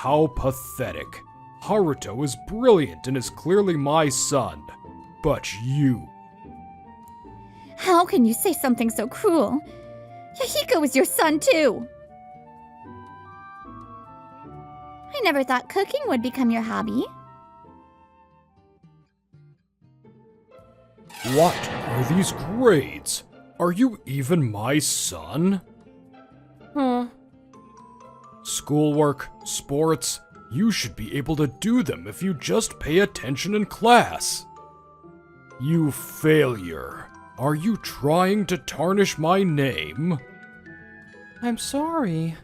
How pathetic. Haruto is brilliant and is clearly my son. But you... How can you say something so cruel? Yahiko is your son too! I never thought cooking would become your hobby. What are these grades? Are you even my son? Schoolwork, sports, you should be able to do them if you just pay attention in class. You failure. Are you trying to tarnish my name? I'm sorry.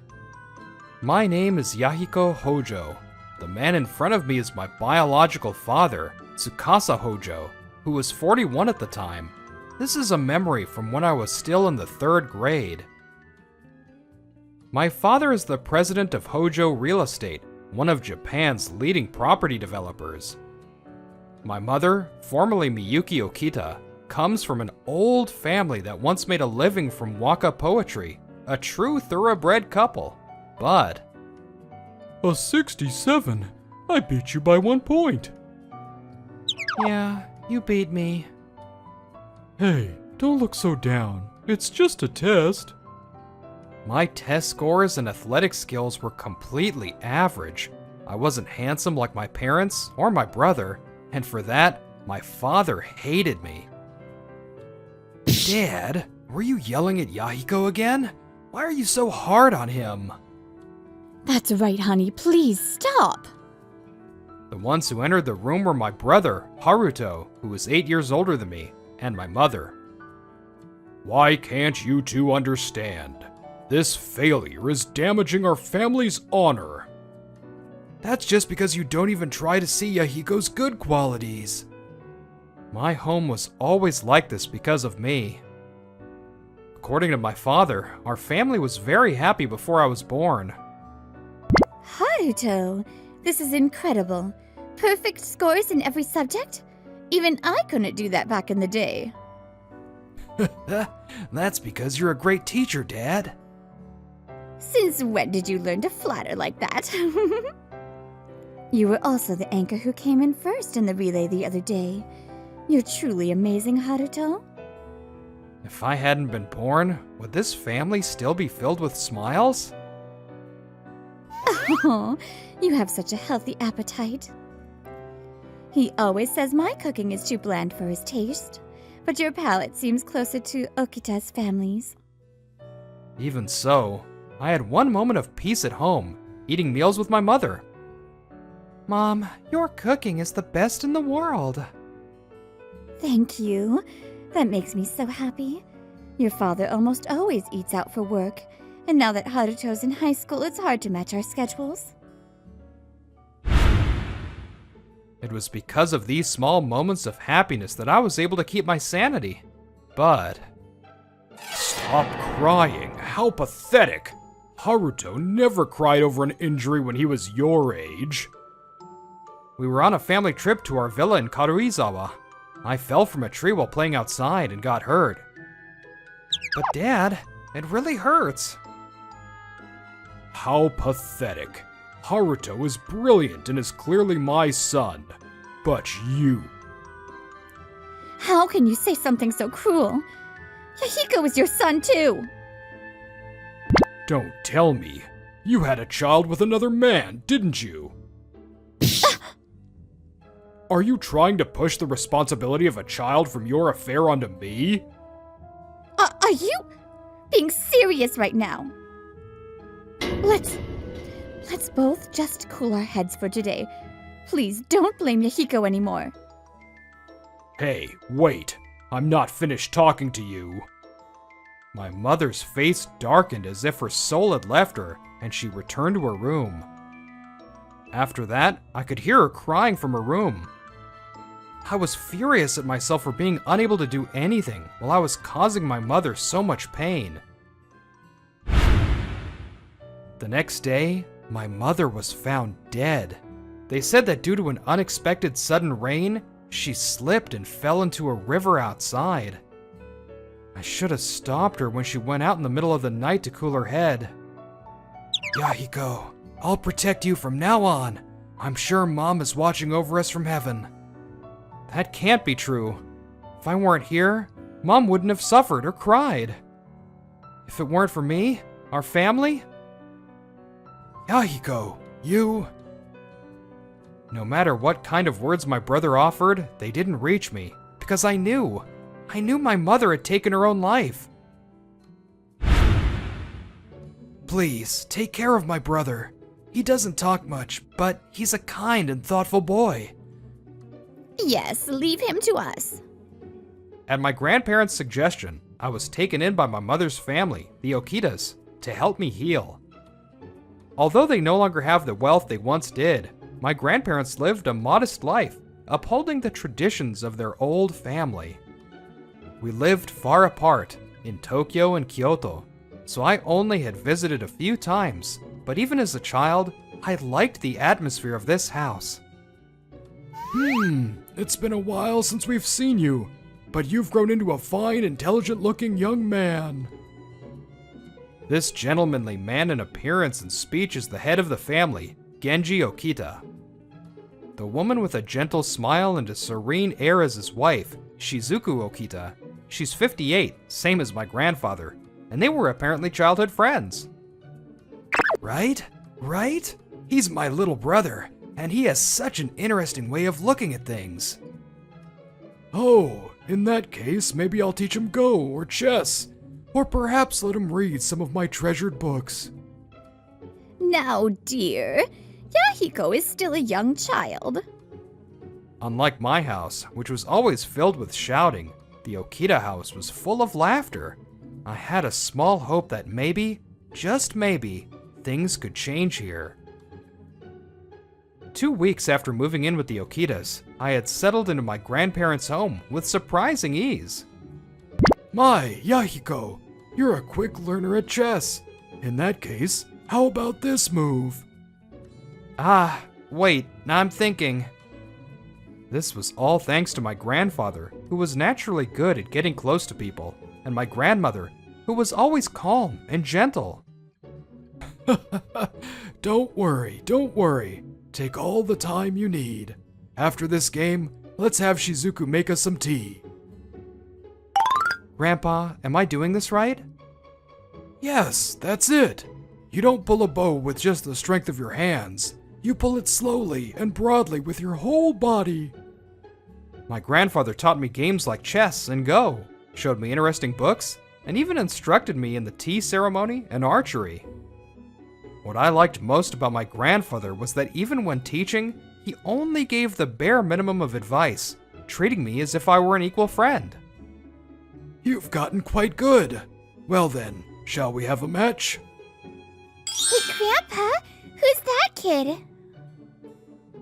My name is Yahiko Hojo. The man in front of me is my biological father, Tsukasa Hojo, who was 41 at the time. This is a memory from when I was still in the 3rd grade. My father is the president of Hojo Real Estate, one of Japan's leading property developers. My mother, formerly Miyuki Okita, comes from an old family that once made a living from waka poetry, a true thoroughbred couple. But... A 67? I beat you by 1 point. Yeah, you beat me. Hey, don't look so down. It's just a test. My test scores and athletic skills were completely average. I wasn't handsome like my parents or my brother, and for that, my father hated me. Dad, were you yelling at Yahiko again? Why are you so hard on him? That's right, honey. Please stop. The ones who entered the room were my brother, Haruto, who was 8 years older than me, and my mother. Why can't you two understand? This failure is damaging our family's honor. That's just because you don't even try to see Yahiko's good qualities. My home was always like this because of me. According to my father, our family was very happy before I was born. Haruto, this is incredible. Perfect scores in every subject? Even I couldn't do that back in the day. That's because you're a great teacher, Dad. Since when did you learn to flatter like that? You were also the anchor who came in first in the relay the other day. You're truly amazing, Haruto. If I hadn't been born, would this family still be filled with smiles? Oh, you have such a healthy appetite. He always says my cooking is too bland for his taste, but your palate seems closer to Okita's family's. Even so, I had one moment of peace at home, eating meals with my mother. Mom, your cooking is the best in the world. Thank you. That makes me so happy. Your father almost always eats out for work, and now that Haruto's in high school, it's hard to match our schedules. It was because of these small moments of happiness that I was able to keep my sanity. But... Stop crying. How pathetic. Haruto never cried over an injury when he was your age. We were on a family trip to our villa in Karuizawa. I fell from a tree while playing outside and got hurt. But Dad, it really hurts. How pathetic. Haruto is brilliant and is clearly my son. But you... How can you say something so cruel? Yahiko is your son too. Don't tell me. You had a child with another man, didn't you? Are you trying to push the responsibility of a child from your affair onto me? Are you being serious right now? Let's both just cool our heads for today. Please don't blame Yahiko anymore. Hey, wait. I'm not finished talking to you. My mother's face darkened as if her soul had left her, and she returned to her room. After that, I could hear her crying from her room. I was furious at myself for being unable to do anything while I was causing my mother so much pain. The next day, my mother was found dead. They said that due to an unexpected sudden rain, she slipped and fell into a river outside. I should have stopped her when she went out in the middle of the night to cool her head. Yahiko, I'll protect you from now on. I'm sure Mom is watching over us from heaven. That can't be true. If I weren't here, Mom wouldn't have suffered or cried. If it weren't for me, our family? Yahiko, you... No matter what kind of words my brother offered, they didn't reach me, because I knew my mother had taken her own life. Please, take care of my brother. He doesn't talk much, but he's a kind and thoughtful boy. Yes, leave him to us. At my grandparents' suggestion, I was taken in by my mother's family, the Okitas, to help me heal. Although they no longer have the wealth they once did, my grandparents lived a modest life, upholding the traditions of their old family. We lived far apart, in Tokyo and Kyoto, so I only had visited a few times, but even as a child, I liked the atmosphere of this house. It's been a while since we've seen you, but you've grown into a fine, intelligent-looking young man. This gentlemanly man in appearance and speech is the head of the family, Genji Okita. The woman with a gentle smile and a serene air is his wife, Shizuku Okita. She's 58, same as my grandfather, and they were apparently childhood friends. Right? He's my little brother, and he has such an interesting way of looking at things. Oh, in that case, maybe I'll teach him Go or chess, or perhaps let him read some of my treasured books. Now, dear, Yahiko is still a young child. Unlike my house, which was always filled with shouting, the Okita house was full of laughter. I had a small hope that maybe, just maybe, things could change here. 2 weeks after moving in with the Okitas, I had settled into my grandparents' home with surprising ease. My, Yahiko, you're a quick learner at chess. In that case, how about this move? Wait, I'm thinking. This was all thanks to my grandfather, who was naturally good at getting close to people, and my grandmother, who was always calm and gentle. Don't worry. Take all the time you need. After this game, let's have Shizuku make us some tea. Grandpa, am I doing this right? Yes, that's it. You don't pull a bow with just the strength of your hands. You pull it slowly and broadly with your whole body. My grandfather taught me games like chess and Go, showed me interesting books, and even instructed me in the tea ceremony and archery. What I liked most about my grandfather was that even when teaching, he only gave the bare minimum of advice, treating me as if I were an equal friend. You've gotten quite good. Well then, shall we have a match? Hey, Grandpa, who's that kid?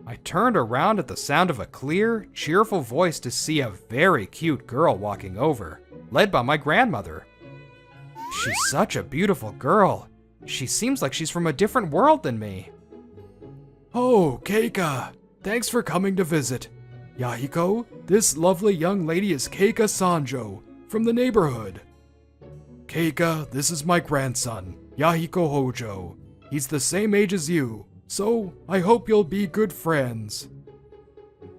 I turned around at the sound of a clear, cheerful voice to see a very cute girl walking over, led by my grandmother. She's such a beautiful girl. She seems like she's from a different world than me. Oh, Keika, thanks for coming to visit. Yahiko, this lovely young lady is Keika Sanjo, from the neighborhood. Keika, this is my grandson, Yahiko Hojo. He's the same age as you, so I hope you'll be good friends.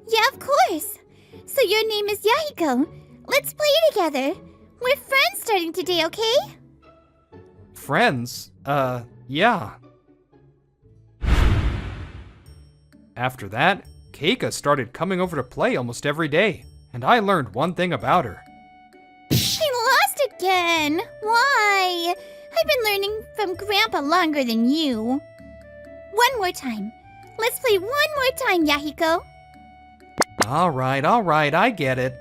Yeah, of course. So your name is Yahiko. Let's play together. We're friends starting today, okay? Friends? Yeah. After that, Keika started coming over to play almost every day, and I learned one thing about her. I lost again. Why? I've been learning from Grandpa longer than you. One more time. Let's play one more time, Yahiko. All right, I get it.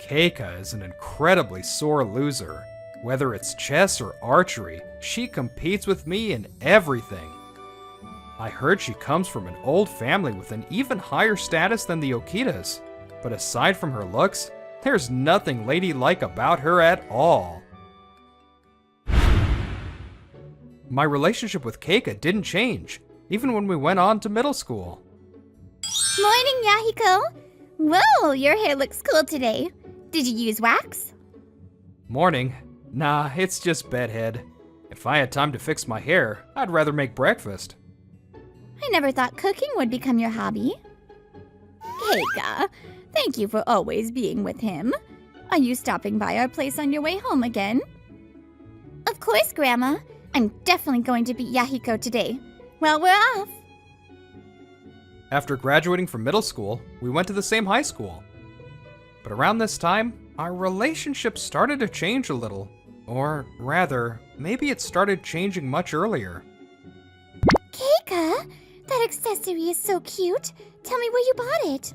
Keika is an incredibly sore loser. Whether it's chess or archery, she competes with me in everything. I heard she comes from an old family with an even higher status than the Okitas, but aside from her looks, there's nothing ladylike about her at all. My relationship with Keika didn't change, even when we went on to middle school. Morning, Yahiko. Whoa, your hair looks cool today. Did you use wax? Morning. Nah, it's just bedhead. If I had time to fix my hair, I'd rather make breakfast. I never thought cooking would become your hobby. Keika, thank you for always being with him. Are you stopping by our place on your way home again? Of course, Grandma. I'm definitely going to beat Yahiko today. Well, we're off. After graduating from middle school, we went to the same high school. But around this time, our relationship started to change a little. Or rather, maybe it started changing much earlier. Keika, that accessory is so cute. Tell me where you bought it.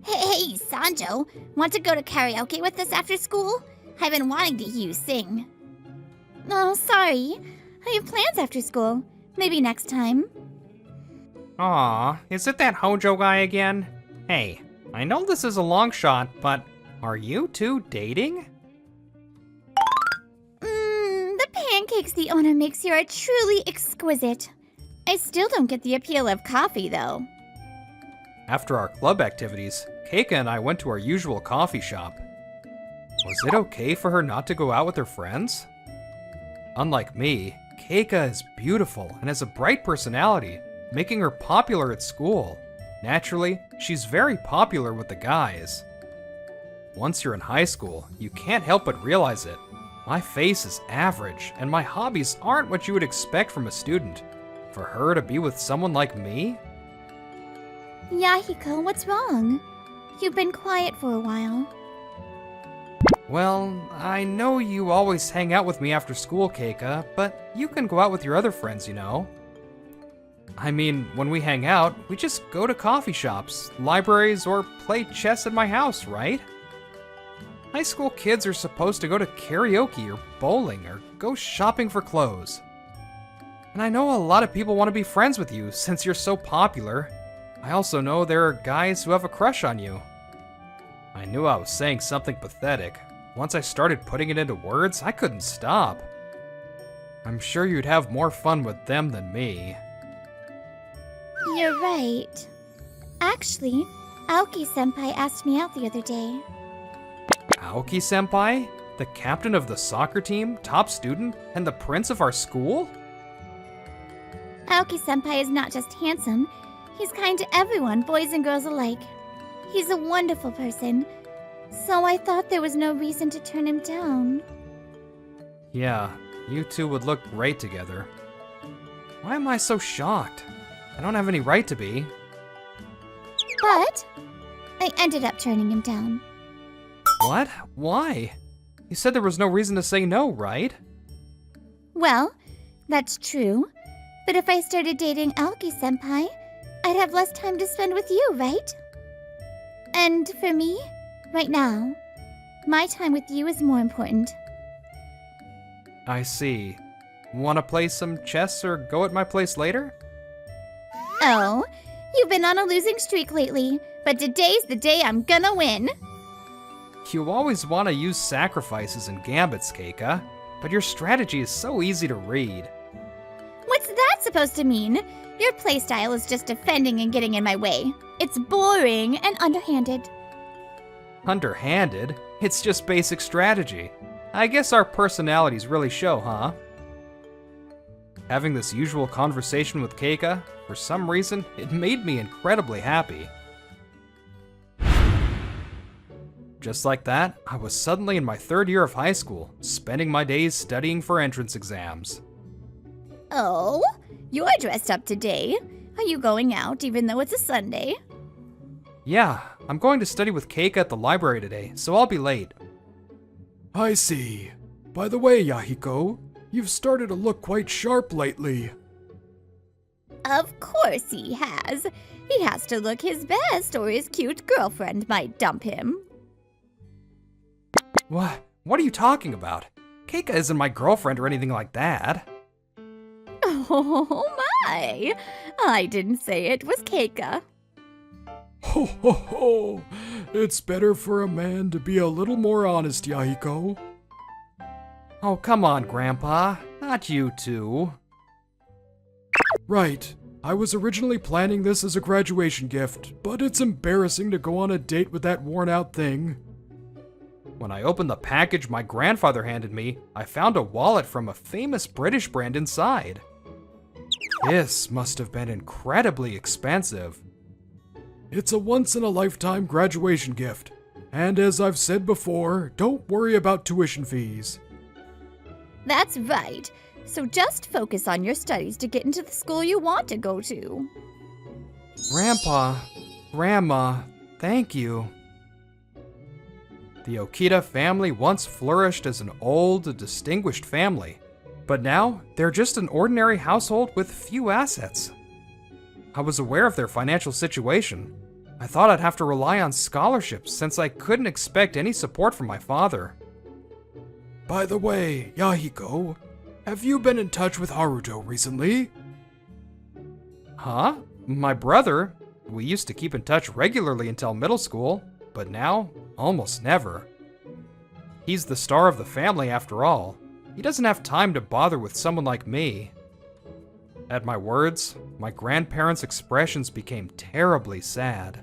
Hey, Sanjo, want to go to karaoke with us after school? I've been wanting to hear you sing. Oh, sorry. I have plans after school. Maybe next time. Aw, is it that Hojo guy again? Hey, I know this is a long shot, but are you two dating? The pancakes the owner makes here are truly exquisite. I still don't get the appeal of coffee, though. After our club activities, Keika and I went to our usual coffee shop. Was it okay for her not to go out with her friends? Unlike me, Keika is beautiful and has a bright personality, making her popular at school. Naturally, she's very popular with the guys. Once you're in high school, you can't help but realize it. My face is average, and my hobbies aren't what you would expect from a student. For her to be with someone like me? Yahiko, what's wrong? You've been quiet for a while. Well, I know you always hang out with me after school, Keika, but you can go out with your other friends, you know. I mean, when we hang out, we just go to coffee shops, libraries, or play chess at my house, right? High school kids are supposed to go to karaoke or bowling or go shopping for clothes. And I know a lot of people want to be friends with you since you're so popular. I also know there are guys who have a crush on you. I knew I was saying something pathetic. Once I started putting it into words, I couldn't stop. I'm sure you'd have more fun with them than me. You're right. Actually, Aoki-senpai asked me out the other day. Aoki-senpai? The captain of the soccer team, top student, and the prince of our school? Aoki-senpai is not just handsome, he's kind to everyone, boys and girls alike. He's a wonderful person, so I thought there was no reason to turn him down. Yeah, you two would look great together. Why am I so shocked? I don't have any right to be. But I ended up turning him down. What? Why? You said there was no reason to say no, right? Well, that's true. But if I started dating Aoki-senpai, I'd have less time to spend with you, right? And for me, right now, my time with you is more important. I see. Wanna play some chess or go at my place later? Oh, you've been on a losing streak lately, but today's the day I'm gonna win. You always want to use sacrifices and gambits, Keika, but your strategy is so easy to read. What's that supposed to mean? Your playstyle is just defending and getting in my way. It's boring and underhanded. Underhanded? It's just basic strategy. I guess our personalities really show, huh? Having this usual conversation with Keika, for some reason, it made me incredibly happy. Just like that, I was suddenly in my third year of high school, spending my days studying for entrance exams. Oh, you're dressed up today. Are you going out even though it's a Sunday? Yeah, I'm going to study with Keika at the library today, so I'll be late. I see. By the way, Yahiko, you've started to look quite sharp lately. Of course he has. He has to look his best or his cute girlfriend might dump him. What? What are you talking about? Keika isn't my girlfriend or anything like that. Oh my! I didn't say it was Keika. Ho ho ho! It's better for a man to be a little more honest, Yahiko. Oh, come on, Grandpa. Not you two. Right. I was originally planning this as a graduation gift, but it's embarrassing to go on a date with that worn-out thing. When I opened the package my grandfather handed me, I found a wallet from a famous British brand inside. This must have been incredibly expensive. It's a once-in-a-lifetime graduation gift. And as I've said before, don't worry about tuition fees. That's right. So just focus on your studies to get into the school you want to go to. Grandpa, Grandma, thank you. The Okita family once flourished as an old, distinguished family, but now they're just an ordinary household with few assets. I was aware of their financial situation. I thought I'd have to rely on scholarships since I couldn't expect any support from my father. By the way, Yahiko, have you been in touch with Haruto recently? Huh? My brother? We used to keep in touch regularly until middle school, but now, almost never. He's the star of the family after all. He doesn't have time to bother with someone like me. At my words, my grandparents' expressions became terribly sad.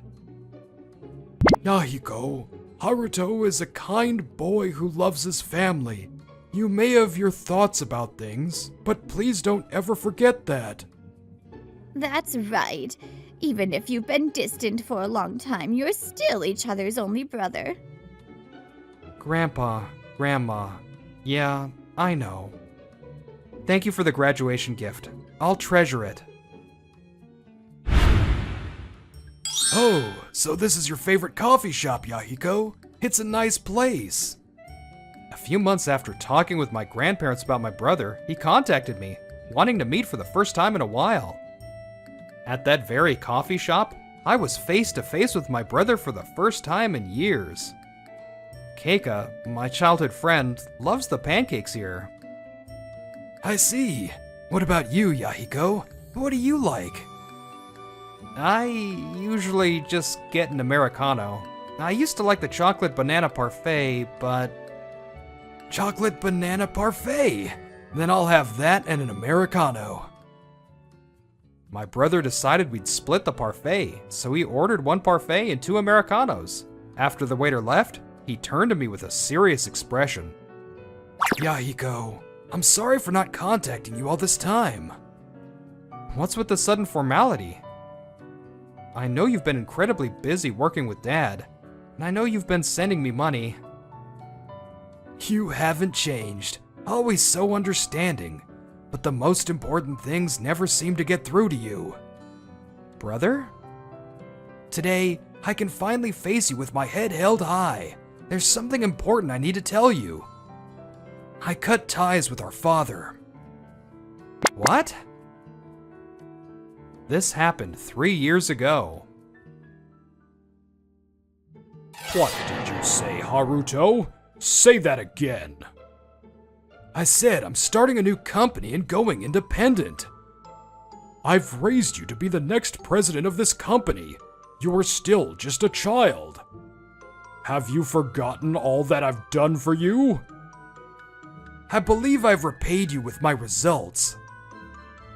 Yahiko, Haruto is a kind boy who loves his family. You may have your thoughts about things, but please don't ever forget that. That's right. Even if you've been distant for a long time, you're still each other's only brother. Grandpa, Grandma, yeah, I know. Thank you for the graduation gift. I'll treasure it. Oh, so this is your favorite coffee shop, Yahiko? It's a nice place. A few months after talking with my grandparents about my brother, he contacted me, wanting to meet for the first time in a while. At that very coffee shop, I was face to face with my brother for the first time in years. Keika, my childhood friend, loves the pancakes here. I see. What about you, Yahiko? What do you like? I usually just get an Americano. I used to like the chocolate banana parfait, but... Chocolate banana parfait? Then I'll have that and an Americano. My brother decided we'd split the parfait, so he ordered one parfait and two Americanos. After the waiter left, he turned to me with a serious expression. Yahiko, I'm sorry for not contacting you all this time. What's with the sudden formality? I know you've been incredibly busy working with Dad, and I know you've been sending me money. You haven't changed, always so understanding, but the most important things never seem to get through to you. Brother? Today, I can finally face you with my head held high. There's something important I need to tell you. I cut ties with our father. What? This happened 3 years ago. What did you say, Haruto? Say that again. I said I'm starting a new company and going independent. I've raised you to be the next president of this company. You're still just a child. Have you forgotten all that I've done for you? I believe I've repaid you with my results.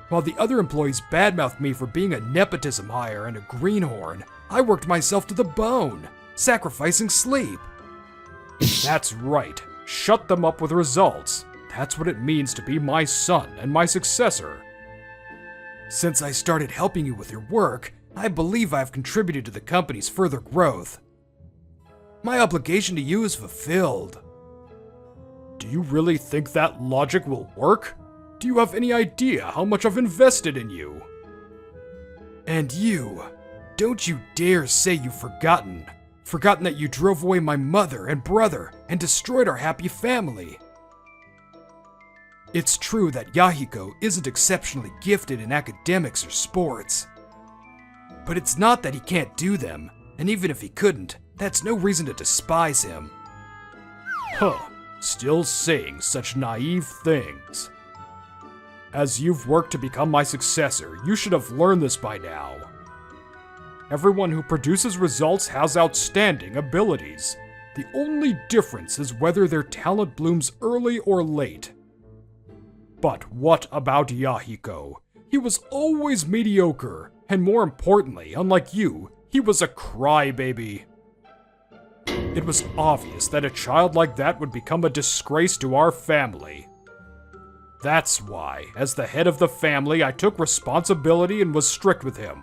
While the other employees badmouthed me for being a nepotism hire and a greenhorn, I worked myself to the bone, sacrificing sleep. That's right. Shut them up with results. That's what it means to be my son and my successor. Since I started helping you with your work, I believe I've contributed to the company's further growth. My obligation to you is fulfilled. Do you really think that logic will work? Do you have any idea how much I've invested in you? And you, don't you dare say you've forgotten. Forgotten that you drove away my mother and brother and destroyed our happy family. It's true that Yahiko isn't exceptionally gifted in academics or sports. But it's not that he can't do them, and even if he couldn't, that's no reason to despise him. Huh, still saying such naive things. As you've worked to become my successor, you should have learned this by now. Everyone who produces results has outstanding abilities. The only difference is whether their talent blooms early or late. But what about Yahiko? He was always mediocre, and more importantly, unlike you, he was a crybaby. It was obvious that a child like that would become a disgrace to our family. That's why, as the head of the family, I took responsibility and was strict with him.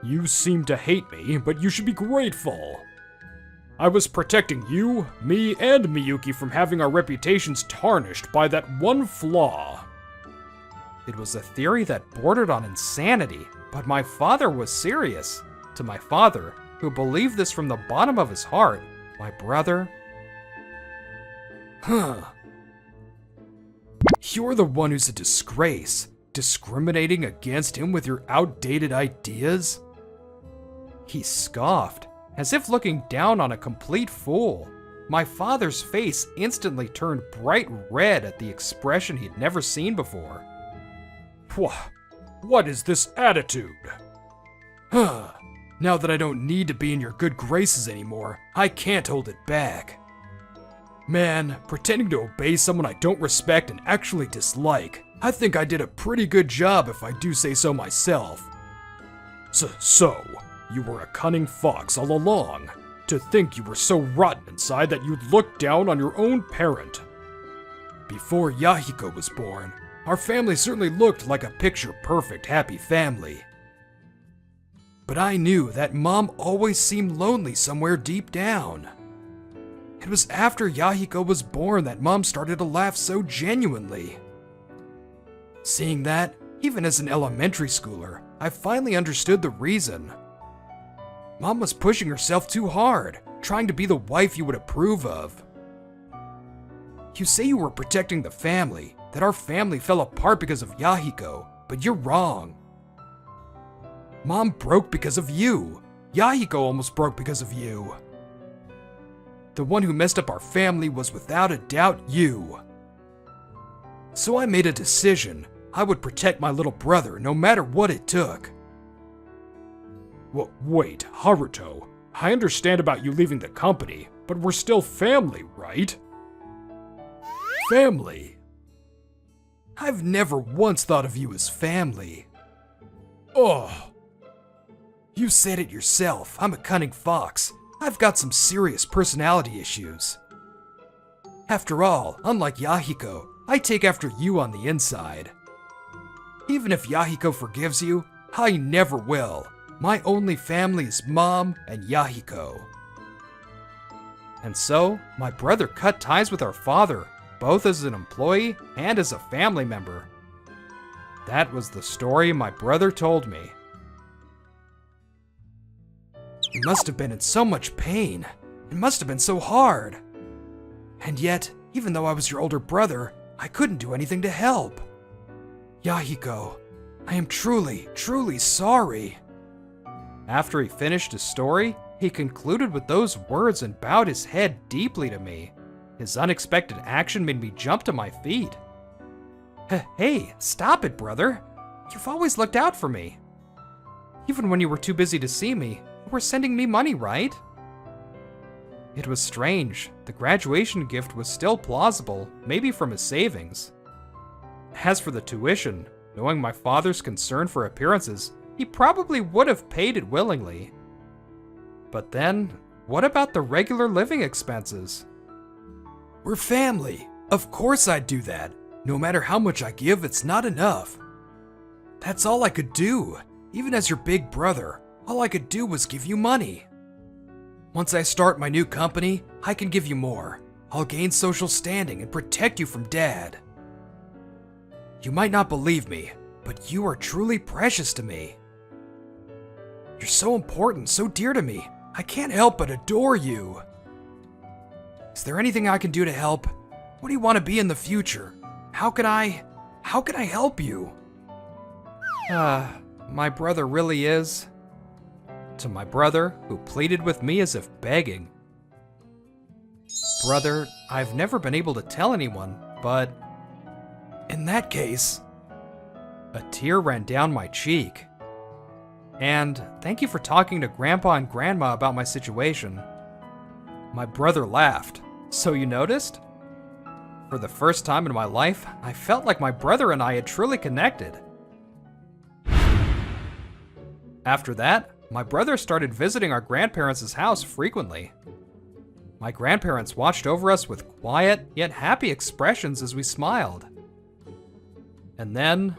You seem to hate me, but you should be grateful. I was protecting you, me, and Miyuki from having our reputations tarnished by that one flaw. It was a theory that bordered on insanity, but my father was serious. To my father, who believed this from the bottom of his heart, my brother... You're the one who's a disgrace, discriminating against him with your outdated ideas? He scoffed, as if looking down on a complete fool. My father's face instantly turned bright red at the expression he'd never seen before. What is this attitude? Now that I don't need to be in your good graces anymore, I can't hold it back. Man, pretending to obey someone I don't respect and actually dislike, I think I did a pretty good job if I do say so myself. So, you were a cunning fox all along. To think you were so rotten inside that you'd look down on your own parent. Before Yahiko was born, our family certainly looked like a picture-perfect happy family. But I knew that Mom always seemed lonely somewhere deep down. It was after Yahiko was born that Mom started to laugh so genuinely. Seeing that, even as an elementary schooler, I finally understood the reason. Mom was pushing herself too hard, trying to be the wife you would approve of. You say you were protecting the family, that our family fell apart because of Yahiko, but you're wrong. Mom broke because of you. Yahiko almost broke because of you. The one who messed up our family was without a doubt you. So I made a decision. I would protect my little brother no matter what it took. Wait, Haruto. I understand about you leaving the company, but we're still family, right? Family? I've never once thought of you as family. Oh. You said it yourself. I'm a cunning fox. I've got some serious personality issues. After all, unlike Yahiko, I take after you on the inside. Even if Yahiko forgives you, I never will. My only family is Mom and Yahiko. And so, my brother cut ties with our father, both as an employee and as a family member. That was the story my brother told me. You must have been in so much pain. It must have been so hard. And yet, even though I was your older brother, I couldn't do anything to help. Yahiko, I am truly, truly sorry. After he finished his story, he concluded with those words and bowed his head deeply to me. His unexpected action made me jump to my feet. Hey, stop it, brother. You've always looked out for me. Even when you were too busy to see me, you were sending me money, right? It was strange. The graduation gift was still plausible, maybe from his savings. As for the tuition, knowing my father's concern for appearances, he probably would have paid it willingly. But then, what about the regular living expenses? We're family. Of course I'd do that. No matter how much I give, it's not enough. That's all I could do. Even as your big brother, all I could do was give you money. Once I start my new company, I can give you more. I'll gain social standing and protect you from Dad. You might not believe me, but you are truly precious to me. You're so important, so dear to me. I can't help but adore you. Is there anything I can do to help? What do you want to be in the future? How can I help you? My brother really is. To my brother, who pleaded with me as if begging. Brother, I've never been able to tell anyone, but... In that case... A tear ran down my cheek. And thank you for talking to Grandpa and Grandma about my situation. My brother laughed. So you noticed? For the first time in my life, I felt like my brother and I had truly connected. After that, my brother started visiting our grandparents' house frequently. My grandparents watched over us with quiet yet happy expressions as we smiled. And then...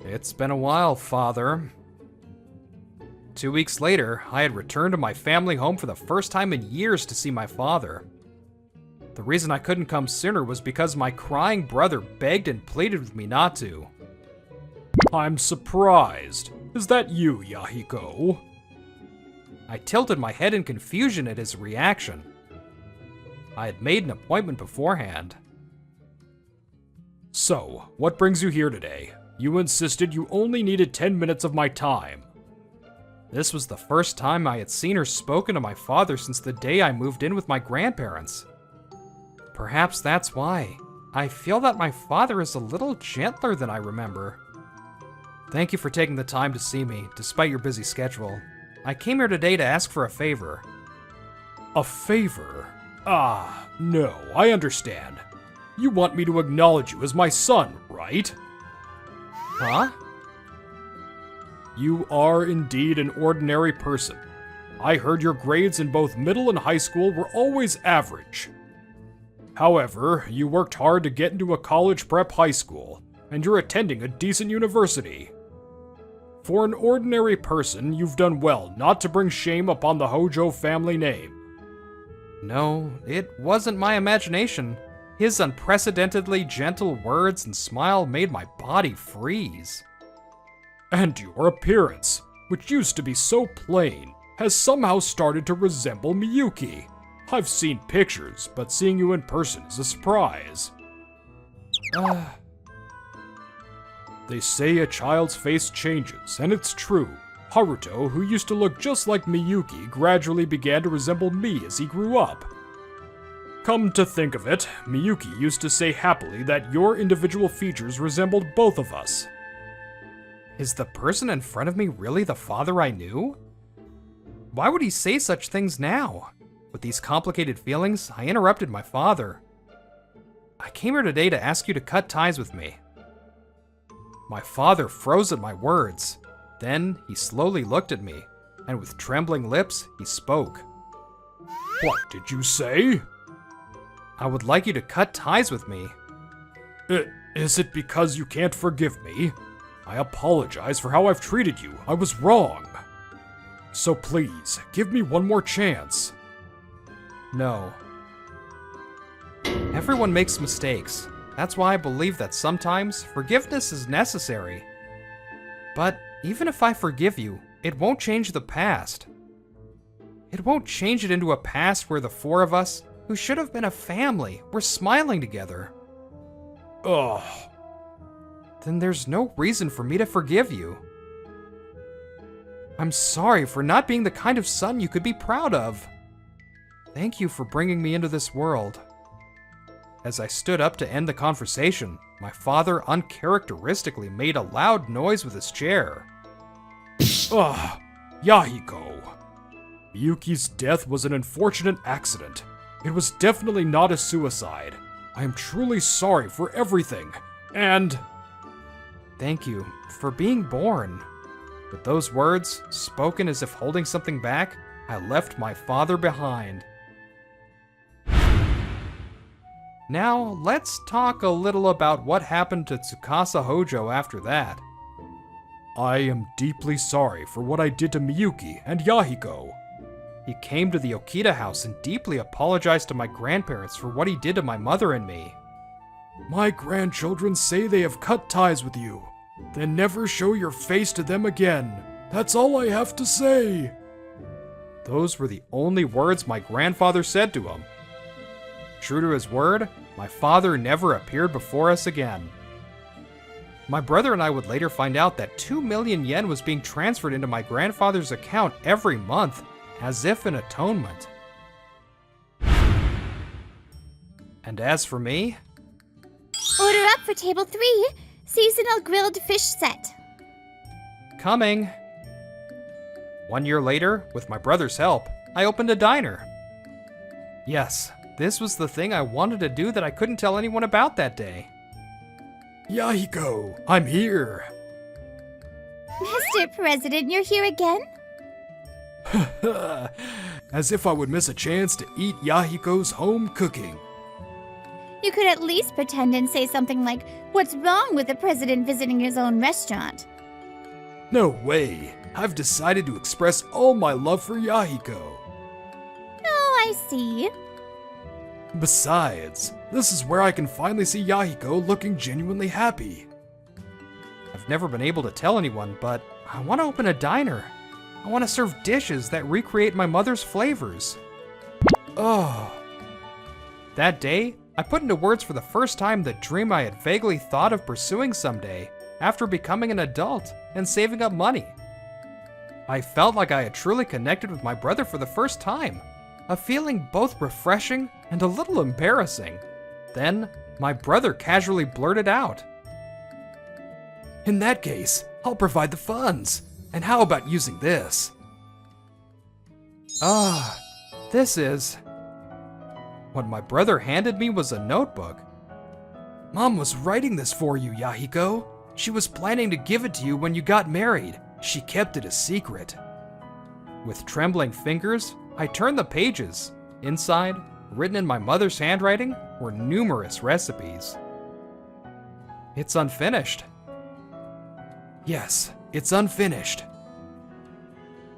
It's been a while, Father. 2 weeks later, I had returned to my family home for the first time in years to see my father. The reason I couldn't come sooner was because my crying brother begged and pleaded with me not to. I'm surprised. Is that you, Yahiko? I tilted my head in confusion at his reaction. I had made an appointment beforehand. So, what brings you here today? You insisted you only needed 10 minutes of my time. This was the first time I had seen or spoken to my father since the day I moved in with my grandparents. Perhaps that's why. I feel that my father is a little gentler than I remember. Thank you for taking the time to see me, despite your busy schedule. I came here today to ask for a favor. A favor? Ah, no, I understand. You want me to acknowledge you as my son, right? Huh? You are indeed an ordinary person. I heard your grades in both middle and high school were always average. However, you worked hard to get into a college prep high school, and you're attending a decent university. For an ordinary person, you've done well not to bring shame upon the Hojo family name. No, it wasn't my imagination. His unprecedentedly gentle words and smile made my body freeze. And your appearance, which used to be so plain, has somehow started to resemble Miyuki. I've seen pictures, but seeing you in person is a surprise. They say a child's face changes, and it's true. Haruto, who used to look just like Miyuki, gradually began to resemble me as he grew up. Come to think of it, Miyuki used to say happily that your individual features resembled both of us. Is the person in front of me really the father I knew? Why would he say such things now? With these complicated feelings, I interrupted my father. I came here today to ask you to cut ties with me. My father froze at my words. Then he slowly looked at me, and with trembling lips, he spoke. What did you say? I would like you to cut ties with me. Is it because you can't forgive me? I apologize for how I've treated you. I was wrong. So please, give me one more chance. No. Everyone makes mistakes. That's why I believe that sometimes forgiveness is necessary. But even if I forgive you, it won't change the past. It won't change it into a past where the four of us, who should have been a family, were smiling together. Ugh. Then there's no reason for me to forgive you. I'm sorry for not being the kind of son you could be proud of. Thank you for bringing me into this world. As I stood up to end the conversation, my father uncharacteristically made a loud noise with his chair. Ugh, Yahiko. Miyuki's death was an unfortunate accident. It was definitely not a suicide. I am truly sorry for everything, and... Thank you for being born. With those words, spoken as if holding something back, I left my father behind. Now, let's talk a little about what happened to Tsukasa Hojo after that. I am deeply sorry for what I did to Miyuki and Yahiko. He came to the Okita house and deeply apologized to my grandparents for what he did to my mother and me. My grandchildren say they have cut ties with you. Then never show your face to them again. That's all I have to say. Those were the only words my grandfather said to him. True to his word, my father never appeared before us again. My brother and I would later find out that 2 million yen was being transferred into my grandfather's account every month, as if in atonement. And as for me... Order up for table 3. Seasonal grilled fish set. Coming. 1 year later, with my brother's help, I opened a diner. Yes, this was the thing I wanted to do that I couldn't tell anyone about that day. Yahiko, I'm here. Mr. President, you're here again? As if I would miss a chance to eat Yahiko's home cooking. You could at least pretend and say something like, "What's wrong with the president visiting his own restaurant?" No way. I've decided to express all my love for Yahiko. Oh, I see. Besides, this is where I can finally see Yahiko looking genuinely happy. I've never been able to tell anyone, but I want to open a diner. I want to serve dishes that recreate my mother's flavors. Oh. That day, I put into words for the first time the dream I had vaguely thought of pursuing someday after becoming an adult and saving up money. I felt like I had truly connected with my brother for the first time, a feeling both refreshing and a little embarrassing. Then, my brother casually blurted out, In that case, I'll provide the funds. And how about using this? This is... What my brother handed me was a notebook. Mom was writing this for you, Yahiko. She was planning to give it to you when you got married. She kept it a secret. With trembling fingers, I turned the pages. Inside, written in my mother's handwriting, were numerous recipes. It's unfinished. Yes, it's unfinished.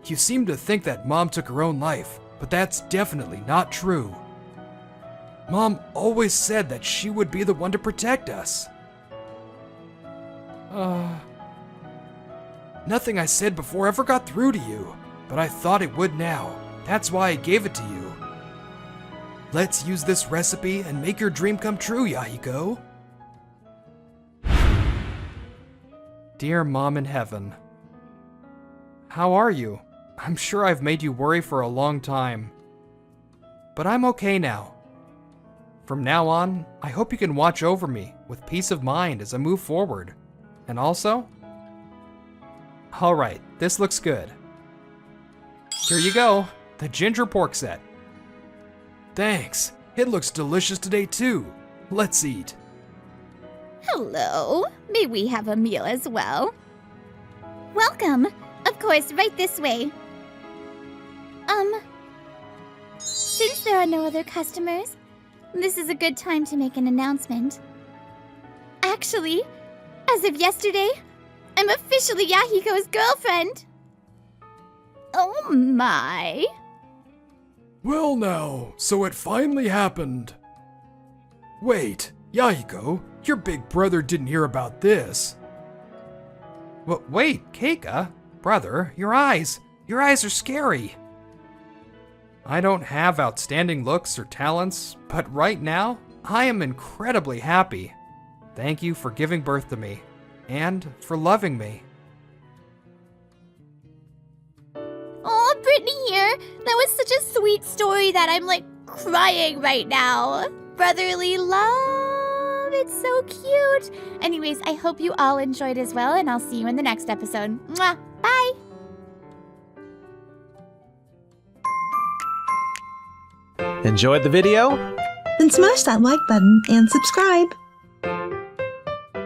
You seem to think that Mom took her own life, but that's definitely not true. Mom always said that she would be the one to protect us. Nothing I said before ever got through to you, but I thought it would now. That's why I gave it to you. Let's use this recipe and make your dream come true, Yahiko. Dear Mom in Heaven, how are you? I'm sure I've made you worry for a long time. But I'm okay now. From now on, I hope you can watch over me with peace of mind as I move forward. And also... Alright, this looks good. Here you go, the ginger pork set. Thanks. It looks delicious today too. Let's eat. Hello. May we have a meal as well? Welcome. Of course, right this way. Since there are no other customers, this is a good time to make an announcement. Actually, as of yesterday, I'm officially Yahiko's girlfriend. Oh my. Well now, so it finally happened. Wait, Yahiko, your big brother didn't hear about this. Wait, Keika? Brother, your eyes are scary. I don't have outstanding looks or talents, but right now, I am incredibly happy. Thank you for giving birth to me, and for loving me. Oh, Brittany here. That was such a sweet story that I'm like crying right now. Brotherly love. It's so cute. Anyways, I hope you all enjoyed as well, and I'll see you in the next episode. Mwah. Bye. Enjoyed the video? Then smash that like button and subscribe.